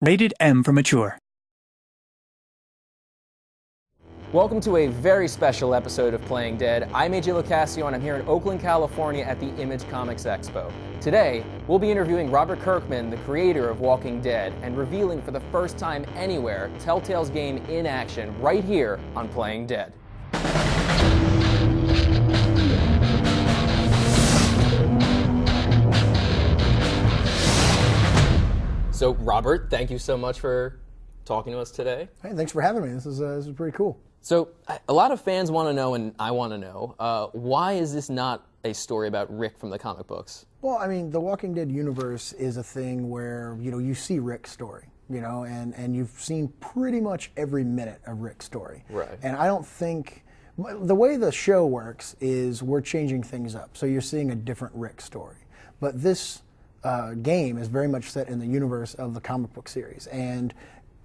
Rated M for mature. Welcome to a very special episode of Playing Dead. I'm AJ Locascio and I'm here in Oakland, California at the Image Comics Expo. Today, we'll be interviewing Robert Kirkman, the creator of Walking Dead, and revealing for the first time anywhere Telltale's game in action right here on Playing Dead. So, Robert, thank you so much for talking to us today. Hey, thanks for having me. This is pretty cool. So, a lot of fans want to know, and I want to know, why is this not a story about Rick from the comic books? Well, I mean, the Walking Dead universe is a thing where, you see Rick's story, and you've seen pretty much every minute of Rick's story. Right. And I don't think, the way the show works is we're changing things up. So you're seeing a different Rick story. But this game is very much set in the universe of the comic book series. And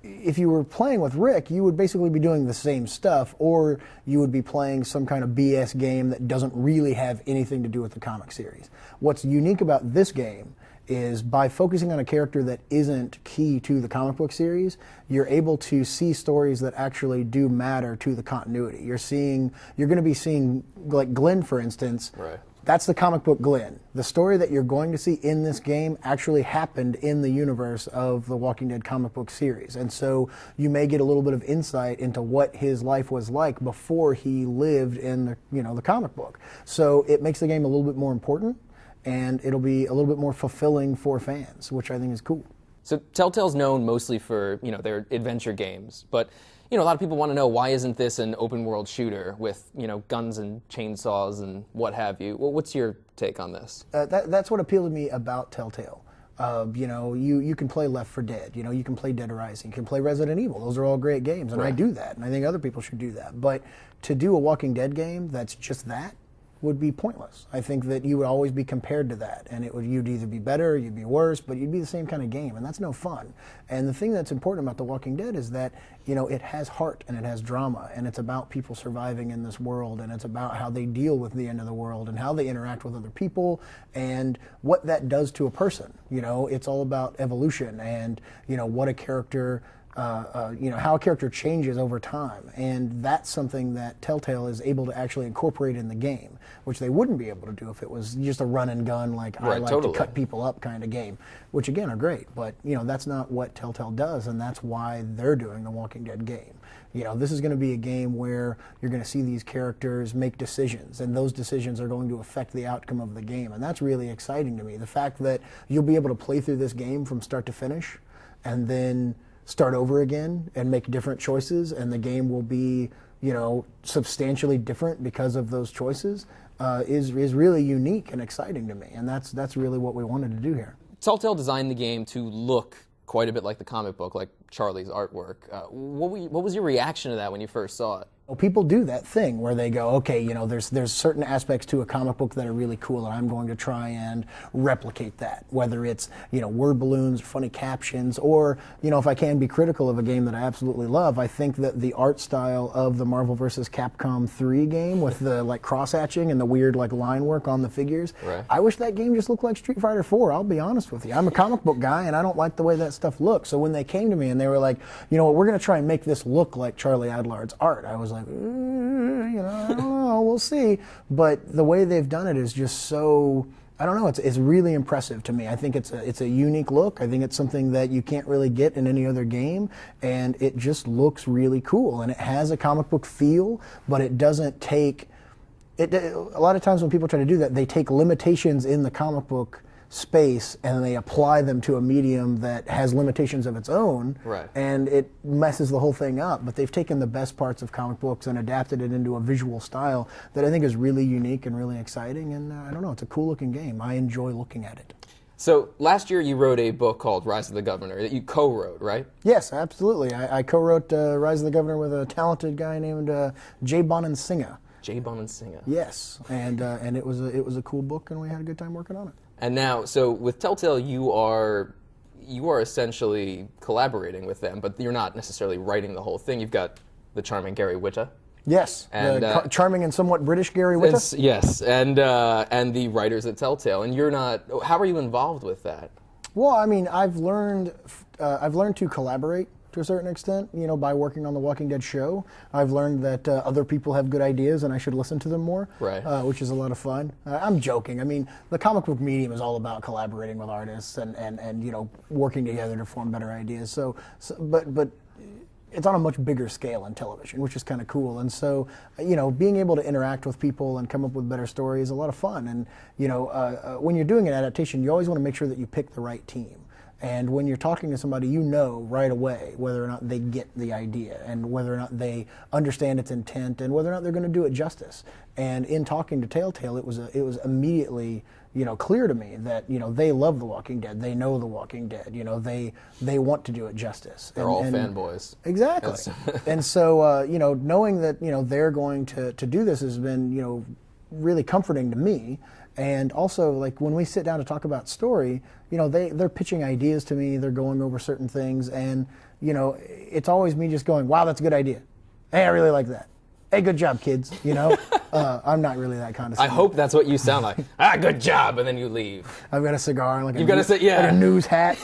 if you were playing with Rick, you would basically be doing the same stuff, or you would be playing some kind of BS game that doesn't really have anything to do with the comic series. What's unique about this game is by focusing on a character that isn't key to the comic book series, you're able to see stories that actually do matter to the continuity. You're going to be seeing, like Glenn, for instance. Right. That's the comic book Glenn. The story that you're going to see in this game actually happened in the universe of the Walking Dead comic book series. And so you may get a little bit of insight into what his life was like before he lived in the comic book. So it makes the game a little bit more important, and it'll be a little bit more fulfilling for fans, which I think is cool. So Telltale's known mostly for, their adventure games, but a lot of people want to know, why isn't this an open world shooter with, guns and chainsaws and what have you? Well, what's your take on this? That's what appealed to me about Telltale. You can play Left 4 Dead, you can play Dead Rising, you can play Resident Evil. Those are all great games, and right. I do that, and I think other people should do that. But to do a Walking Dead game that's just that would be pointless. I think that you would always be compared to that, and you'd either be better or you'd be worse, but you'd be the same kind of game, and that's no fun. And the thing that's important about The Walking Dead is that, it has heart and it has drama, and it's about people surviving in this world, and it's about how they deal with the end of the world and how they interact with other people and what that does to a person. It's all about evolution and, what a character how a character changes over time, and that's something that Telltale is able to actually incorporate in the game, which they wouldn't be able to do if it was just a run and gun, like right, I like totally. to cut people up kind of game, which again are great, but that's not what Telltale does, and that's why they're doing the Walking Dead game. This is going to be a game where you're going to see these characters make decisions, and those decisions are going to affect the outcome of the game, and that's really exciting to me. The fact that you'll be able to play through this game from start to finish, and then start over again and make different choices, and the game will be, substantially different because of those choices, is really unique and exciting to me, and that's really what we wanted to do here. Telltale designed the game to look quite a bit like the comic book, like Charlie's artwork. What was your reaction to that when you first saw it? Well, people do that thing where they go, okay, there's certain aspects to a comic book that are really cool, and I'm going to try and replicate that. Whether it's, word balloons, funny captions, or, if I can be critical of a game that I absolutely love, I think that the art style of the Marvel vs. Capcom 3 game with the cross-hatching and the weird line work on the figures, right. I wish that game just looked like Street Fighter 4. I'll be honest with you. I'm a comic book guy, and I don't like the way that stuff looks. So when they came to me and they were like, we're going to try and make this look like Charlie Adlard's art, I was like, I don't know, we'll see. But the way they've done it is just so, I don't know, it's really impressive to me. I think it's a unique look. I think it's something that you can't really get in any other game, and it just looks really cool. And it has a comic book feel, but it doesn't take, a lot of times when people try to do that, they take limitations in the comic book space and they apply them to a medium that has limitations of its own, right. And it messes the whole thing up. But they've taken the best parts of comic books and adapted it into a visual style that I think is really unique and really exciting, and I don't know, it's a cool looking game. I enjoy looking at it. So last year you wrote a book called Rise of the Governor that you co-wrote, right? Yes, absolutely. I co-wrote Rise of the Governor with a talented guy named Jay Bonansinga. Jay Bonansinga. Yes, and it was a cool book, and we had a good time working on it. And now, so with Telltale, you are essentially collaborating with them, but you're not necessarily writing the whole thing. You've got the charming Gary Whitta. Yes, and the charming and somewhat British Gary Whitta. Yes, and the writers at Telltale. And you're not. How are you involved with that? Well, I mean, I've learned to collaborate to a certain extent, by working on the Walking Dead show. I've learned that other people have good ideas and I should listen to them more, right. Which is a lot of fun. I'm joking. I mean, the comic book medium is all about collaborating with artists and working together to form better ideas. But it's on a much bigger scale in television, which is kind of cool. And so, being able to interact with people and come up with better stories is a lot of fun. And, when you're doing an adaptation, you always want to make sure that you pick the right team. And when you're talking to somebody, right away whether or not they get the idea and whether or not they understand its intent and whether or not they're going to do it justice. And in talking to TELLTALE, it was immediately clear to me that they love The Walking Dead, they know The Walking Dead, they want to do it justice. They're all fanboys. Exactly. And so knowing that they're going to do this has been really comforting to me. And also, like, when we sit down to talk about story, they're pitching ideas to me, they're going over certain things, and it's always me just going, wow, that's a good idea. Hey, I really like that. Hey, good job, kids. I'm not really that kind of I hope that's what you sound like. Good job, and then you leave. I've got a cigar and like a news hat,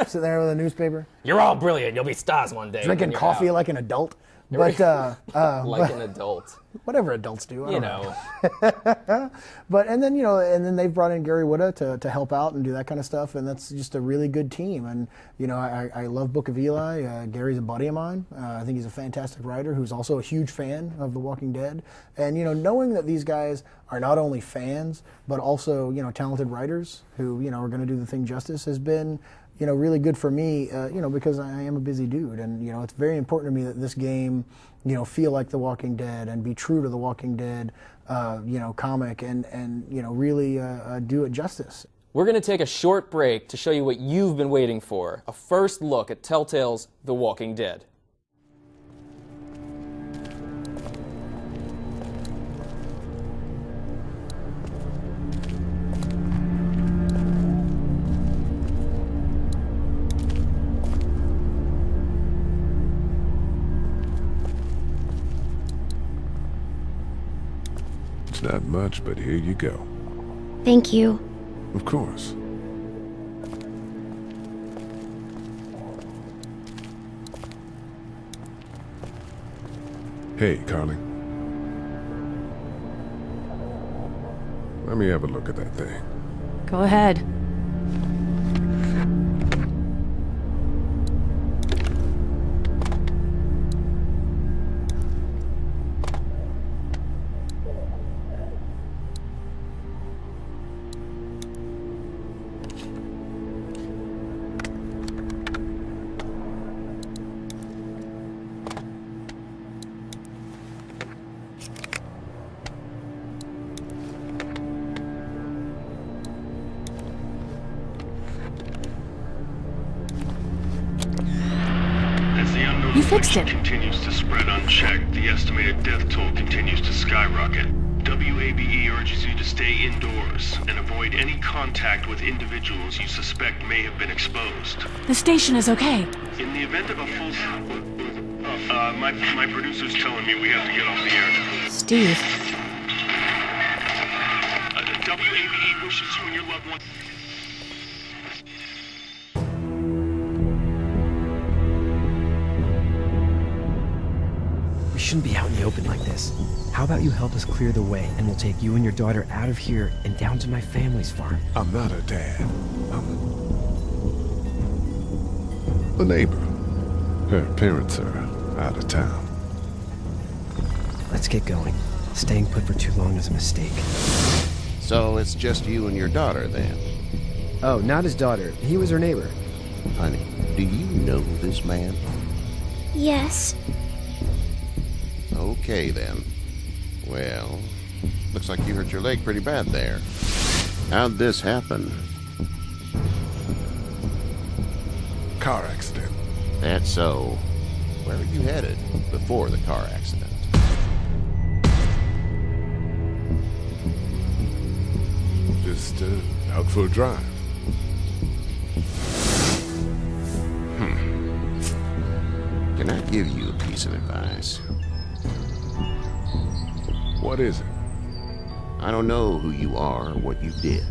sitting there with a newspaper. You're all brilliant. You'll be stars one day. Drinking coffee like an adult. But an adult. Whatever adults do, I don't know. But and then they've brought in Gary Whitta to help out and do that kind of stuff, and that's just a really good team. And I love Book of Eli. Gary's a buddy of mine. I think he's a fantastic writer who's also a huge fan of The Walking Dead. And knowing that these guys are not only fans but also talented writers who are going to do the thing justice has been really good for me, because I am a busy dude, and it's very important to me that this game, feel like The Walking Dead and be true to The Walking Dead, comic, and really do it justice. We're going to take a short break to show you what you've been waiting for: a first look at TELLTALE's The Walking Dead. Not much, but here you go. Thank you. Of course. Hey, Carly. Let me have a look at that thing. Go ahead. You fixed it. Continues to spread unchecked. The estimated death toll continues to skyrocket. WABE urges you to stay indoors and avoid any contact with individuals you suspect may have been exposed. The station is okay. In the event of a full... my producer's telling me we have to get off the air. Steve. WABE wishes you and your loved one... We shouldn't be out in the open like this. How about you help us clear the way, and we'll take you and your daughter out of here and down to my family's farm. I'm not a dad. I'm a neighbor. Her parents are out of town. Let's get going. Staying put for too long is a mistake. So it's just you and your daughter, then? Oh, not his daughter. He was her neighbor. Honey, do you know this man? Yes. Okay, then. Well, looks like you hurt your leg pretty bad there. How'd this happen? Car accident. That's so. Where were you headed before the car accident? Just out for a drive. Can I give you a piece of advice? What is it? I don't know who you are or what you did,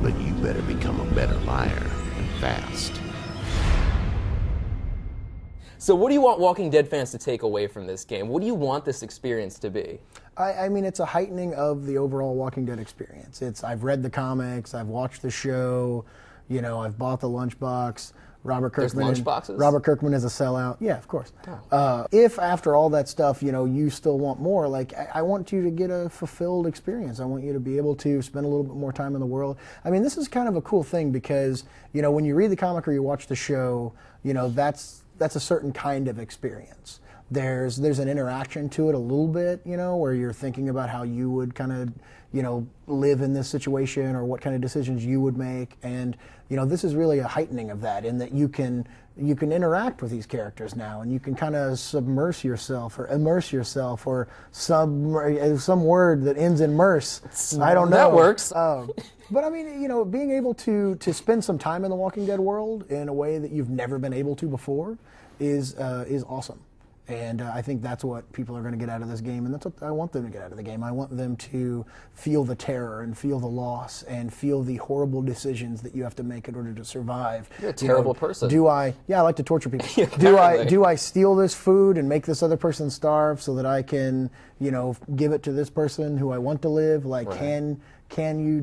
but you better become a better liar. fast. So what do you want Walking Dead fans to take away from this game? What do you want this experience to be? I mean, it's a heightening of the overall Walking Dead experience. I've read the comics, I've watched the show, I've bought the lunchbox. Robert Kirkman. There's lunchboxes? Robert Kirkman is a sellout. Yeah, of course. Oh. If after all that stuff, you still want more, like I want you to get a fulfilled experience. I want you to be able to spend a little bit more time in the world. I mean, this is kind of a cool thing because when you read the comic or you watch the show, that's a certain kind of experience. There's an interaction to it a little bit, where you're thinking about how you would kind of, live in this situation or what kind of decisions you would make. And, this is really a heightening of that in that you can interact with these characters now and you can kind of submerse yourself or immerse yourself or some word that ends in merse. I don't know. That works. But I mean, being able to spend some time in the Walking Dead world in a way that you've never been able to before is awesome. And I think that's what people are going to get out of this game, and that's what I want them to get out of the game. I want them to feel the terror and feel the loss and feel the horrible decisions that you have to make in order to survive. You're a terrible person. I like to torture people. Yeah, do I steal this food and make this other person starve so that I can, give it to this person who I want to live? Like, right. Can you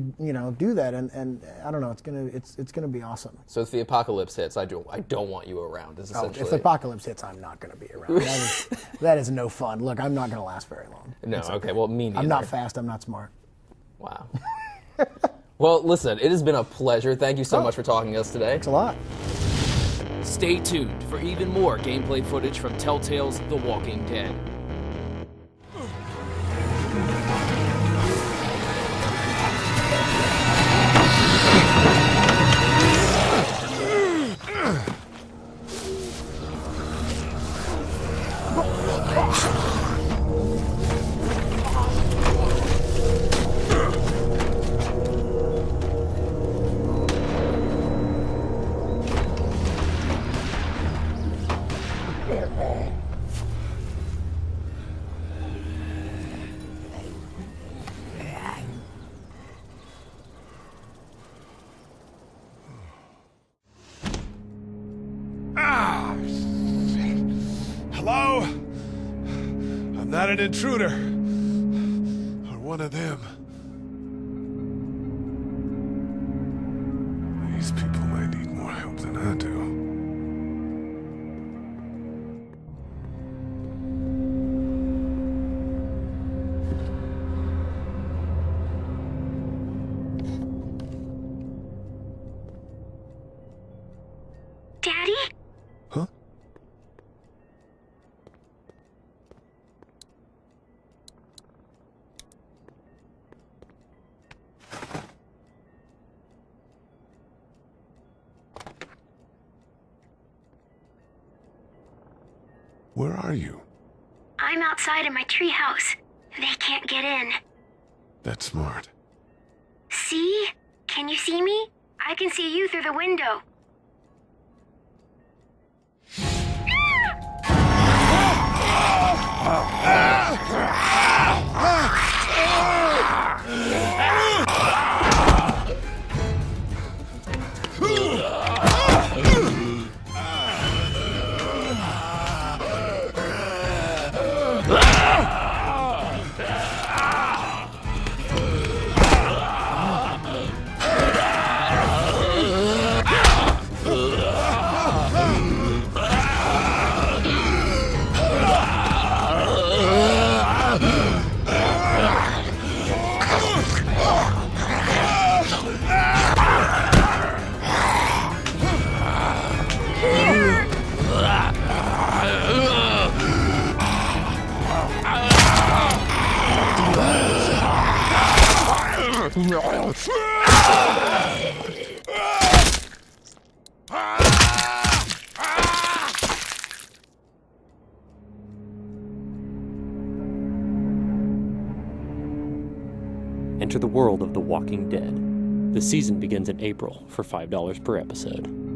do that? And I don't know. It's gonna be awesome. So if the apocalypse hits, I don't want you around. Is essentially. If the apocalypse hits, I'm not gonna be around. That is no fun. Look, I'm not gonna last very long. No. Okay. Well, me neither. I'm not fast. I'm not smart. Wow. Well, listen. It has been a pleasure. Thank you so much for talking to us today. Thanks a lot. Stay tuned for even more gameplay footage from Telltale's The Walking Dead. Hello? I'm not an intruder. Or one of them. These people might need more help than I do. Daddy? Huh? Where are you? I'm outside in my treehouse. They can't get in. That's smart. See? Can you see me? I can see you through the window. Enter the world of The Walking Dead. The season begins in April for $5 per episode.